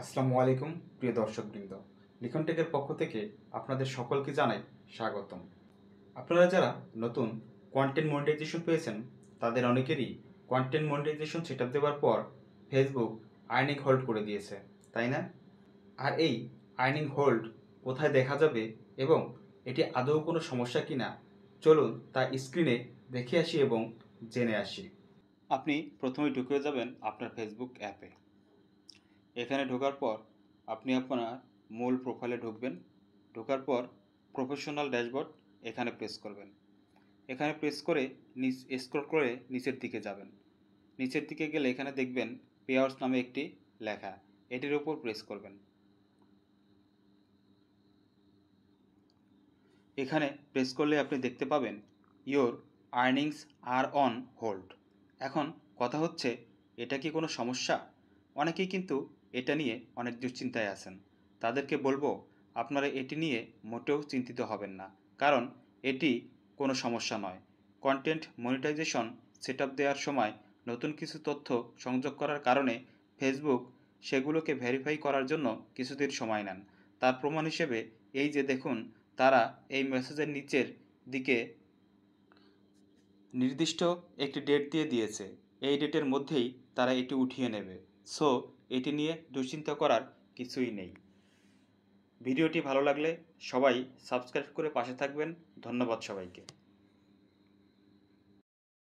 আসসালামু আলাইকুম প্রিয় দর্শকবৃন্দ, লিখন টেকের পক্ষ থেকে আপনাদের সকলকে জানাই স্বাগতম। আপনারা যারা নতুন কন্টেন্ট মনিটাইজেশন পেয়েছেন তাদের অনেকেরই কন্টেন্ট মনিটাইজেশন সেটআপ দেওয়ার পর ফেসবুক আর্নিং হোল্ড করে দিয়েছে, তাই না? আর এই আর্নিং হোল্ড কোথায় দেখা যাবে এবং এটি আদৌ কোনো সমস্যা কিনা, চলুন তা স্ক্রিনে দেখে আসি এবং জেনে আসি। আপনি প্রথমে ঢুকে যাবেন আপনার ফেসবুক অ্যাপে। এখানে ঢোকার পর আপনি আপনার মূল প্রোফাইলে ঢুকবেন। ঢোকার পর প্রফেশনাল ড্যাশবোর্ড এখানে প্রেস করবেন। এখানে প্রেস করে স্ক্রল করে নিচের দিকে যাবেন। নিচের দিকে গেলে এখানে দেখবেন পে আউটস নামে একটি লেখা, এটির উপর প্রেস করবেন। এখানে প্রেস করলে আপনি দেখতে পাবেন ইয়োর আর্নিংস আর অন হোল্ড। এখন কথা হচ্ছে, এটা কি কোনো সমস্যা? অনেকেই কিন্তু এটা নিয়ে অনেক দুশ্চিন্তায় আছেন। তাদেরকে বলবো, আপনারা এটি নিয়ে মোটেও চিন্তিত হবেন না, কারণ এটি কোনো সমস্যা নয়। কন্টেন্ট মনিটাইজেশন সেটআপ দেওয়ার সময় নতুন কিছু তথ্য সংযোগ করার কারণে ফেসবুক সেগুলোকে ভেরিফাই করার জন্য কিছুদিন সময় নেন। তার প্রমাণ হিসেবে এই যে দেখুন, তারা এই মেসেজের নিচের দিকে নির্দিষ্ট একটি ডেট দিয়ে দিয়েছে। এই ডেটের মধ্যেই তারা এটি উঠিয়ে নেবে। সো এটি নিয়ে দুশ্চিন্তা করার কিছুই নেই। ভিডিওটি ভালো লাগলে সবাই সাবস্ক্রাইব করে পাশে থাকবেন। ধন্যবাদ সবাইকে।